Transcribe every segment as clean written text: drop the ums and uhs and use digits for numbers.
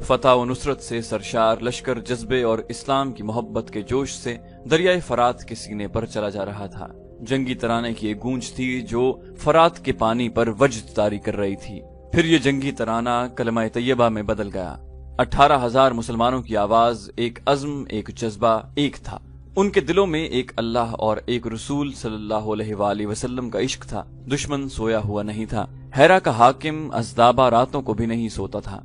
فتح و نصرت سے سرشار لشکر جذبے اور اسلام کی محبت کے جوش سے دریائے فرات کے سینے پر چلا جا رہا تھا۔ جنگی ترانے کی ایک گونج تھی جو فرات کے پانی پر وجد طاری کر رہی تھی۔ پھر یہ جنگی ترانہ کلمہ طیبہ میں بدل گیا۔ 18,000 مسلمانوں کی آواز، ایک عزم، ایک جذبہ، ایک تھا۔ ان کے دلوں میں ایک اللہ اور ایک رسول صلی اللہ علیہ وآلہ وسلم کا عشق تھا۔ دشمن سویا ہوا نہیں تھا۔ ہیرا کا حاکم ازدابا راتوں کو بھی نہیں سوتا تھا۔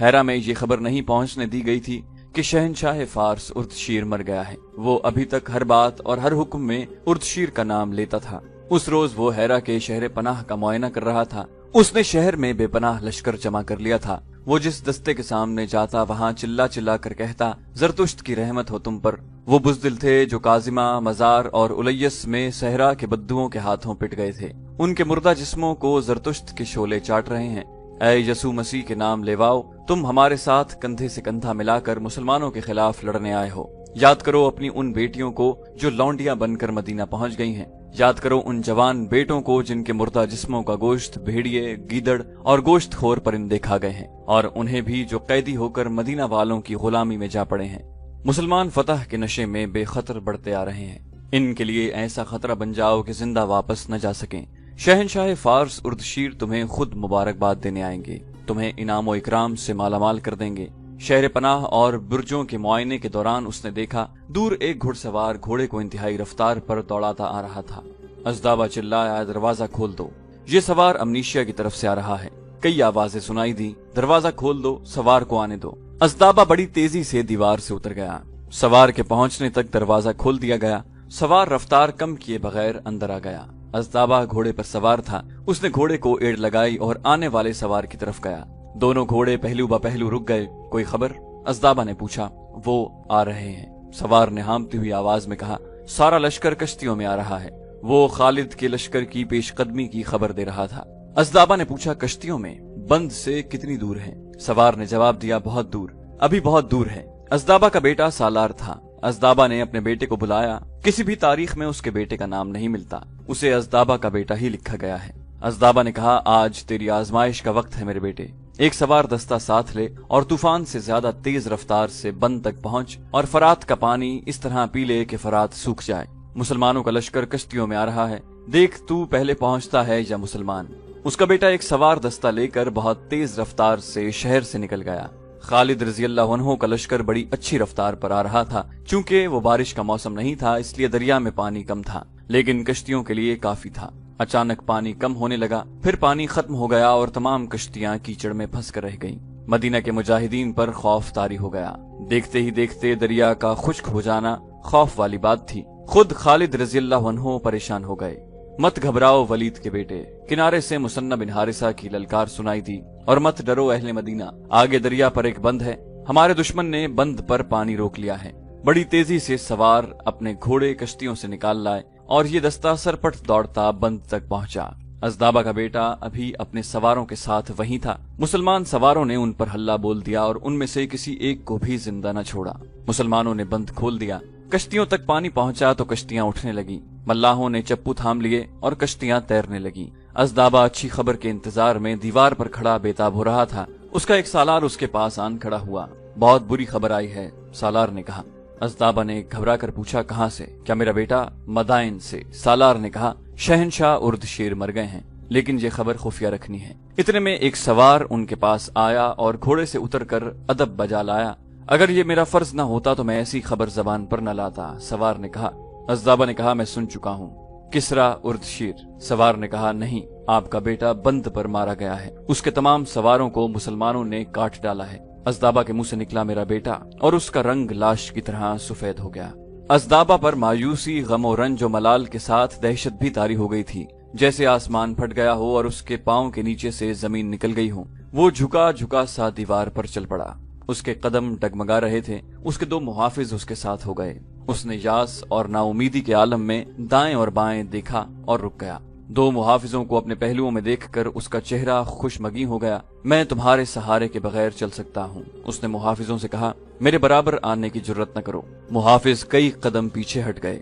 ہیرا میں یہ خبر نہیں پہنچنے دی گئی تھی کہ شہنشاہ فارس اردشیر مر گیا ہے۔ وہ ابھی تک ہر بات اور ہر حکم میں اردشیر کا نام لیتا تھا۔ اس روز وہ ہیرا کے شہر پناہ کا معائنہ کر رہا تھا۔ اس نے شہر میں بے پناہ لشکر جمع کر لیا تھا۔ وہ جس دستے کے سامنے جاتا وہاں چلا چلا کر کہتا، زرتشت کی رحمت ہو تم پر۔ وہ بزدل تھے جو کاظمہ، مزار اور الیس میں صحرا کے بدوؤں کے ہاتھوں پٹ گئے تھے۔ ان کے مردہ جسموں کو زرتشت کے شعلے چاٹ رہے ہیں۔ اے یسوع مسیح کے نام لیواؤ، تم ہمارے ساتھ کندھے سے کندھا ملا کر مسلمانوں کے خلاف لڑنے آئے ہو۔ یاد کرو اپنی ان بیٹیوں کو جو لونڈیاں بن کر مدینہ پہنچ گئی ہیں۔ یاد کرو ان جوان بیٹوں کو جن کے مردہ جسموں کا گوشت بھیڑیے، گیدڑ اور گوشت خور پرندے کھا گئے ہیں، اور انہیں بھی جو قیدی ہو کر مدینہ والوں کی غلامی میں جا پڑے ہیں۔ مسلمان فتح کے نشے میں بے خطر بڑھتے آ رہے ہیں۔ ان کے لیے ایسا خطرہ بن جاؤ کہ زندہ واپس نہ جا سکیں۔ شہنشاہ فارس اردشیر تمہیں خود مبارکباد دینے آئیں گے، تمہیں انعام و اکرام سے مالا مال کر دیں گے۔ شہر پناہ اور برجوں کے معائنے کے دوران اس نے دیکھا دور ایک گھڑ سوار گھوڑے کو انتہائی رفتار پر دوڑاتا آ رہا تھا۔ ازدابا چلایا، دروازہ کھول دو، یہ سوار امنیشیا کی طرف سے آ رہا ہے۔ کئی آوازیں سنائی دی، دروازہ کھول دو، سوار کو آنے دو۔ ازدابا بڑی تیزی سے دیوار سے اتر گیا۔ سوار کے پہنچنے تک دروازہ کھول دیا گیا۔ سوار رفتار کم کیے بغیر اندر آ گیا۔ ازدابا گھوڑے پر سوار تھا۔ اس نے گھوڑے کو ایڑ لگائی اور آنے والے سوار کی طرف گیا۔ دونوں گھوڑے پہلو با پہلو رک گئے۔ کوئی خبر؟ ازدابا نے پوچھا۔ وہ آ رہے ہیں، سوار نے ہامتی ہوئی آواز میں کہا۔ سارا لشکر کشتیوں میں آ رہا ہے۔ وہ خالد کے لشکر کی پیش قدمی کی خبر دے رہا تھا۔ ازدابا نے پوچھا، کشتیوں میں؟ بند سے کتنی دور ہے؟ سوار نے جواب دیا، بہت دور، ابھی بہت دور ہے۔ ازدابا کا بیٹا سالار تھا۔ ازدابا نے اپنے بیٹے کو بلایا۔ کسی بھی تاریخ میں اس کے بیٹے کا نام نہیں ملتا، اسے ازدابا کا بیٹا ہی لکھا گیا ہے۔ ازدابا نے کہا، آج تیری آزمائش کا وقت ہے میرے بیٹے۔ ایک سوار دستہ ساتھ لے اور طوفان سے زیادہ تیز رفتار سے بند تک پہنچ اور فرات کا پانی اس طرح پی لے کہ فرات سوکھ جائے۔ مسلمانوں کا لشکر کشتیوں میں آ رہا ہے، دیکھ تو پہلے پہنچتا ہے یا مسلمان۔ اس کا بیٹا ایک سوار دستہ لے کر بہت تیز رفتار سے شہر سے نکل گیا۔ خالد رضی اللہ عنہ کا لشکر بڑی اچھی رفتار پر آ رہا تھا۔ چونکہ وہ بارش کا موسم نہیں تھا اس لیے دریا میں پانی کم تھا، لیکن کشتیوں کے لیے کافی تھا۔ اچانک پانی کم ہونے لگا، پھر پانی ختم ہو گیا اور تمام کشتیاں کیچڑ میں پھنس کر رہ گئیں۔ مدینہ کے مجاہدین پر خوف طاری ہو گیا۔ دیکھتے ہی دیکھتے دریا کا خشک ہو جانا خوف والی بات تھی۔ خود خالد رضی اللہ عنہ پریشان ہو گئے۔ مت گھبراؤ ولید کے بیٹے، کنارے سے مثنہ بن حارثہ کی للکار سنائی دی، اور مت ڈرو اہل مدینہ، آگے دریا پر ایک بند ہے، ہمارے دشمن نے بند پر پانی روک لیا ہے۔ بڑی تیزی سے سوار اپنے گھوڑے کشتیوں سے نکال لائے اور یہ دستہ سرپٹ دوڑتا بند تک پہنچا۔ ازدابا کا بیٹا ابھی اپنے سواروں کے ساتھ وہیں تھا۔ مسلمان سواروں نے ان پر حلہ بول دیا اور ان میں سے کسی ایک کو بھی زندہ نہ چھوڑا۔ مسلمانوں نے بند کھول دیا۔ کشتیوں تک پانی پہنچا تو کشتیاں اٹھنے لگیں۔ ملاحوں نے چپو تھام لیے اور کشتیاں تیرنے لگیں۔ ازدابا اچھی خبر کے انتظار میں دیوار پر کھڑا بےتاب ہو رہا تھا۔ اس کا ایک سالار اس کے پاس آن کھڑا ہوا۔ بہت بری خبر آئی ہے، سالار نے کہا۔ ازدابا نے گھبرا کر پوچھا، کہاں سے؟ کیا میرا بیٹا؟ مدائن سے، سالار نے کہا۔ شہنشاہ اردشیر مر گئے ہیں، لیکن یہ خبر خفیہ رکھنی ہے۔ اتنے میں ایک سوار ان کے پاس آیا اور گھوڑے سے اتر کر ادب بجا لایا۔ اگر یہ میرا فرض نہ ہوتا تو میں ایسی خبر زبان پر نہ لاتا، سوار نے کہا۔ ازدابا نے کہا، میں سن چکا ہوں، کسرا اردشیر۔ سوار نے کہا، نہیں، آپ کا بیٹا بند پر مارا گیا ہے، اس کے تمام سواروں کو مسلمانوں نے کاٹ ڈالا ہے۔ ازدابا کے منہ سے نکلا، میرا بیٹا، اور اس کا رنگ لاش کی طرح سفید ہو گیا۔ ازدابا پر مایوسی، غم و رنج و ملال کے ساتھ دہشت بھی طاری ہو گئی تھی، جیسے آسمان پھٹ گیا ہو اور اس کے پاؤں کے نیچے سے زمین نکل گئی ہو۔ وہ جھکا جھکا سا دیوار پر چل پڑا۔ اس کے قدم ڈگمگا رہے تھے۔ اس کے دو محافظ اس کے ساتھ ہو گئے۔ اس نے یاس اور نا امیدی کے عالم میں دائیں اور بائیں دیکھا اور رک گیا۔ دو محافظوں کو اپنے پہلوؤں میں دیکھ کر اس کا چہرہ خوشمگی ہو گیا۔ میں تمہارے سہارے کے بغیر چل سکتا ہوں، اس نے محافظوں سے کہا، میرے برابر آنے کی جرت نہ کرو۔ محافظ کئی قدم پیچھے ہٹ گئے۔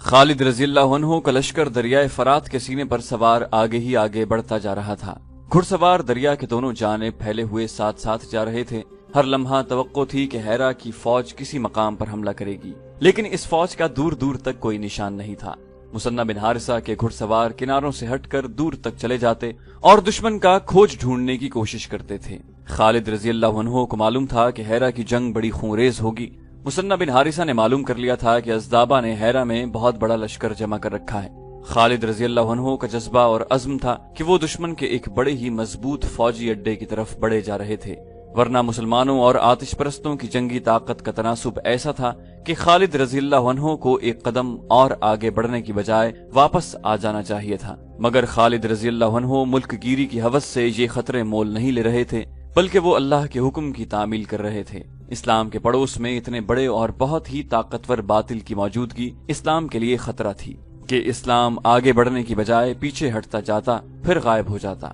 خالد رضی اللہ عنہ کا لشکر دریائے فرات کے سینے پر سوار آگے ہی آگے بڑھتا جا رہا تھا۔ گھڑ سوار دریا کے دونوں جانب پھیلے ہوئے ساتھ ساتھ جا رہے تھے۔ ہر لمحہ توقع تھی کہ ہیرا کی فوج کسی مقام پر حملہ کرے گی، لیکن اس فوج کا دور دور تک کوئی نشان نہیں تھا۔ مثنہ بن حارثہ کے گھڑ سوار کناروں سے ہٹ کر دور تک چلے جاتے اور دشمن کا کھوج ڈھونڈنے کی کوشش کرتے تھے۔ خالد رضی اللہ عنہ کو معلوم تھا کہ ہیرا کی جنگ بڑی خونریز ہوگی۔ مثنہ بن حارثہ نے معلوم کر لیا تھا کہ ازدابہ نے ہیرا میں بہت بڑا لشکر جمع کر رکھا ہے۔ خالد رضی اللہ عنہ کا جذبہ اور عزم تھا کہ وہ دشمن کے ایک بڑے ہی مضبوط فوجی اڈے کی طرف بڑھے جا رہے تھے، ورنہ مسلمانوں اور آتش پرستوں کی جنگی طاقت کا تناسب ایسا تھا کہ خالد رضی اللہ عنہ کو ایک قدم اور آگے بڑھنے کی بجائے واپس آ جانا چاہیے تھا، مگر خالد رضی اللہ عنہ ملک گیری کی ہوس سے یہ خطرے مول نہیں لے رہے تھے، بلکہ وہ اللہ کے حکم کی تعمیل کر رہے تھے۔ اسلام کے پڑوس میں اتنے بڑے اور بہت ہی طاقتور باطل کی موجودگی اسلام کے لیے خطرہ تھی کہ اسلام آگے بڑھنے کی بجائے پیچھے ہٹتا جاتا، پھر غائب ہو جاتا۔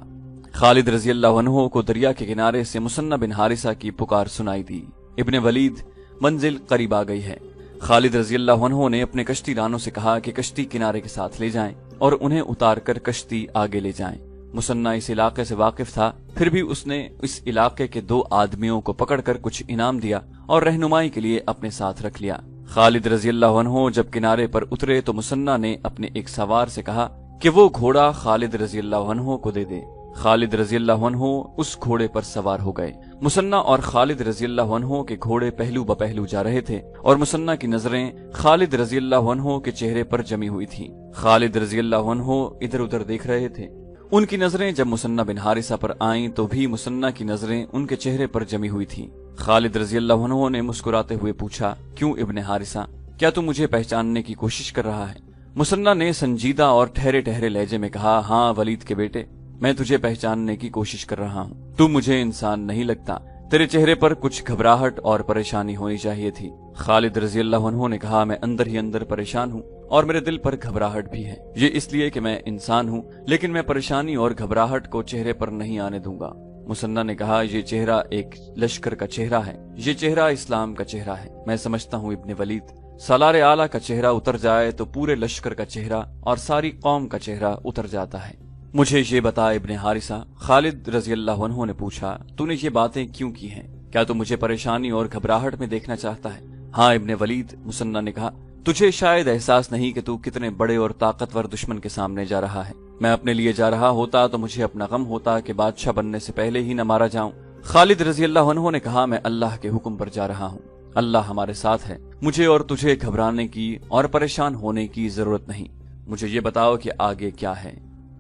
خالد رضی اللہ عنہ کو دریا کے کنارے سے مثنہ بن حارثہ کی پکار سنائی دی، ابن ولید منزل قریب آ گئی ہے۔ خالد رضی اللہ عنہ نے اپنے کشتی رانوں سے کہا کہ کشتی کنارے کے ساتھ لے جائیں اور انہیں اتار کر کشتی آگے لے جائیں۔ مثنہ اس علاقے سے واقف تھا، پھر بھی اس نے اس علاقے کے 2 آدمیوں کو پکڑ کر کچھ انعام دیا اور رہنمائی کے لیے اپنے ساتھ رکھ لیا۔ خالد رضی اللہ عنہ جب کنارے پر اترے تو مثنہ نے اپنے ایک سوار سے کہا کہ وہ گھوڑا خالد رضی اللہ عنہ کو دے دے۔ خالد رضی اللہ عنہ اس گھوڑے پر سوار ہو گئے۔ مثنہ اور خالد رضی اللہ عنہ کے گھوڑے پہلو بپہلو جا رہے تھے اور مثنہ کی نظریں خالد رضی اللہ عنہ کے چہرے پر جمی ہوئی تھیں۔ خالد رضی اللہ عنہ ادھر ادھر دیکھ رہے تھے۔ ان کی نظریں جب مثنہ بن حارثہ پر آئیں تو بھی مثنہ کی نظریں ان کے چہرے پر جمی ہوئی تھیں۔ خالد رضی اللہ عنہ نے مسکراتے ہوئے پوچھا، کیوں ابن حارثہ، کیا تو مجھے پہچاننے کی کوشش کر رہا ہے؟ مثنہ نے سنجیدہ اور ٹھہرے ٹھہرے لہجے میں کہا، ہاں ولید کے بیٹے، میں تجھے پہچاننے کی کوشش کر رہا ہوں۔ تو مجھے انسان نہیں لگتا، تیرے چہرے پر کچھ گھبراہٹ اور پریشانی ہونی چاہیے تھی۔ خالد رضی اللہ عنہ نے کہا، میں اندر ہی اندر پریشان ہوں اور میرے دل پر گھبراہٹ بھی ہے۔ یہ اس لیے کہ میں انسان ہوں، لیکن میں پریشانی اور گھبراہٹ کو چہرے پر نہیں آنے دوں گا۔ مثنہ نے کہا، یہ چہرہ ایک لشکر کا چہرہ ہے، یہ چہرہ اسلام کا چہرہ ہے۔ میں سمجھتا ہوں ابن ولید، سالار اعلیٰ کا چہرہ اتر جائے تو پورے لشکر کا چہرہ اور ساری قوم کا چہرہ اتر جاتا ہے۔ مجھے یہ بتا ابن حارثہ، خالد رضی اللہ عنہ نے پوچھا، تو نے یہ باتیں کیوں کی ہیں؟ کیا تو مجھے پریشانی اور گھبراہٹ میں دیکھنا چاہتا ہے؟ ہاں ابن ولید، مثنہ نے کہا، تجھے شاید احساس نہیں کہ تو کتنے بڑے اور طاقتور دشمن کے سامنے جا رہا ہے۔ میں اپنے لیے جا رہا ہوتا تو مجھے اپنا غم ہوتا کہ بادشاہ بننے سے پہلے ہی نہ مارا جاؤں۔ خالد رضی اللہ عنہ نے کہا، میں اللہ کے حکم پر جا رہا ہوں، اللہ ہمارے ساتھ ہے، مجھے اور تجھے گھبرانے کی اور پریشان ہونے کی ضرورت نہیں۔ مجھے یہ بتاؤ کہ آگے کیا ہے۔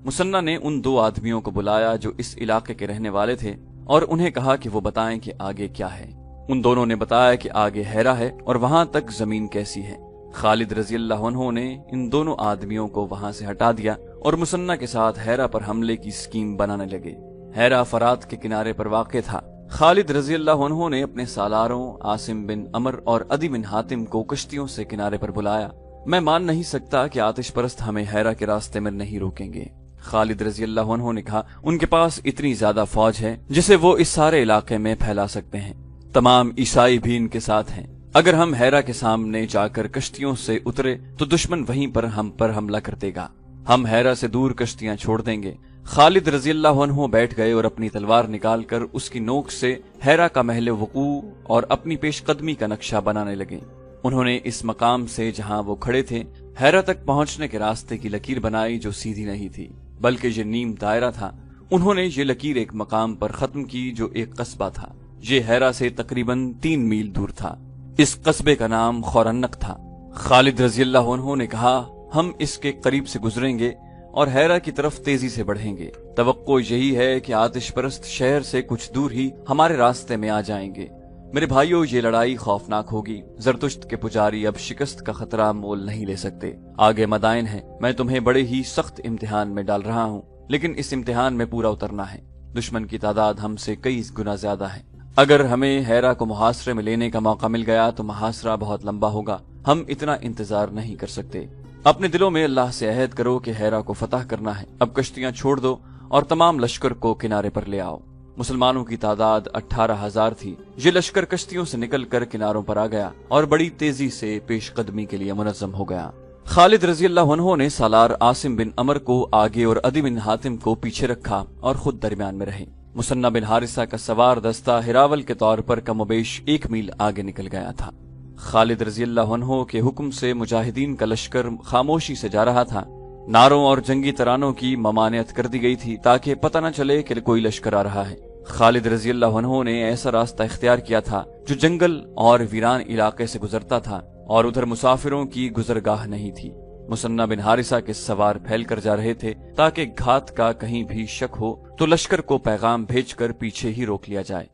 مثنہ نے ان 2 آدمیوں کو بلایا جو اس علاقے کے رہنے والے تھے اور انہیں کہا کہ وہ بتائیں کہ آگے کیا ہے۔ ان دونوں نے بتایا کہ آگے ہیرا ہے اور وہاں تک زمین کیسی ہے۔ خالد رضی اللہ عنہ نے ان دونوں آدمیوں کو وہاں سے ہٹا دیا اور مثنہ کے ساتھ ہیرا پر حملے کی اسکیم بنانے لگے۔ ہیرا فرات کے کنارے پر واقع تھا۔ خالد رضی اللہ عنہ نے اپنے سالاروں عاصم بن عمر اور عدی بن حاتم کو کشتیوں سے کنارے پر بلایا۔ میں مان نہیں سکتا کہ آتش پرست ہمیں ہیرا کے راستے میں نہیں روکیں گے۔ خالد رضی اللہ عنہ نے کہا، ان کے پاس اتنی زیادہ فوج ہے جسے وہ اس سارے علاقے میں پھیلا سکتے ہیں، تمام عیسائی بھی ان کے ساتھ ہیں۔ اگر ہم ہیرا کے سامنے جا کر کشتیوں سے اترے تو دشمن وہیں پر ہم پر حملہ کر دے گا، ہم ہیرا سے دور کشتیاں چھوڑ دیں گے۔ خالد رضی اللہ عنہ بیٹھ گئے اور اپنی تلوار نکال کر اس کی نوک سے ہیرا کا محل وقوع اور اپنی پیش قدمی کا نقشہ بنانے لگے۔ انہوں نے اس مقام سے جہاں وہ کھڑے تھے ہیرا تک پہنچنے کے راستے کی لکیر بنائی جو سیدھی نہیں تھی بلکہ یہ نیم دائرہ تھا۔ انہوں نے یہ لکیر ایک مقام پر ختم کی جو ایک قصبہ تھا، یہ ہیرا سے تقریباً 3 میل دور تھا۔ اس قصبے کا نام خورنق تھا۔ خالد رضی اللہ عنہ نے کہا، ہم اس کے قریب سے گزریں گے اور ہیرا کی طرف تیزی سے بڑھیں گے۔ توقع یہی ہے کہ آتش پرست شہر سے کچھ دور ہی ہمارے راستے میں آ جائیں گے۔ میرے بھائیوں، یہ لڑائی خوفناک ہوگی۔ زرتشت کے پجاری اب شکست کا خطرہ مول نہیں لے سکتے۔ آگے مدائن ہے، میں تمہیں بڑے ہی سخت امتحان میں ڈال رہا ہوں، لیکن اس امتحان میں پورا اترنا ہے۔ دشمن کی تعداد ہم سے کئی گنا زیادہ ہے۔ اگر ہمیں ہیرا کو محاصرے میں لینے کا موقع مل گیا تو محاصرہ بہت لمبا ہوگا، ہم اتنا انتظار نہیں کر سکتے۔ اپنے دلوں میں اللہ سے عہد کرو کہ ہیرا کو فتح کرنا ہے۔ اب کشتیاں چھوڑ دو اور تمام لشکر کو کنارے پر لے آؤ۔ مسلمانوں کی تعداد 18,000 تھی۔ یہ لشکر کشتیوں سے نکل کر کناروں پر آ گیا اور بڑی تیزی سے پیش قدمی کے لیے منظم ہو گیا۔ خالد رضی اللہ عنہ نے سالار عاصم بن عمر کو آگے اور عدی بن حاتم کو پیچھے رکھا اور خود درمیان میں رہے۔ مثنہ بن حارثہ کا سوار دستہ ہراول کے طور پر کم و بیش 1 میل آگے نکل گیا تھا۔ خالد رضی اللہ عنہ کے حکم سے مجاہدین کا لشکر خاموشی سے جا رہا تھا۔ نعروں اور جنگی ترانوں کی ممانعت کر دی گئی تھی تاکہ پتہ نہ چلے کہ کوئی لشکر آ رہا ہے۔ خالد رضی اللہ عنہ نے ایسا راستہ اختیار کیا تھا جو جنگل اور ویران علاقے سے گزرتا تھا اور ادھر مسافروں کی گزرگاہ نہیں تھی۔ مثنہ بن حارثہ کے سوار پھیل کر جا رہے تھے تاکہ گھات کا کہیں بھی شک ہو تو لشکر کو پیغام بھیج کر پیچھے ہی روک لیا جائے۔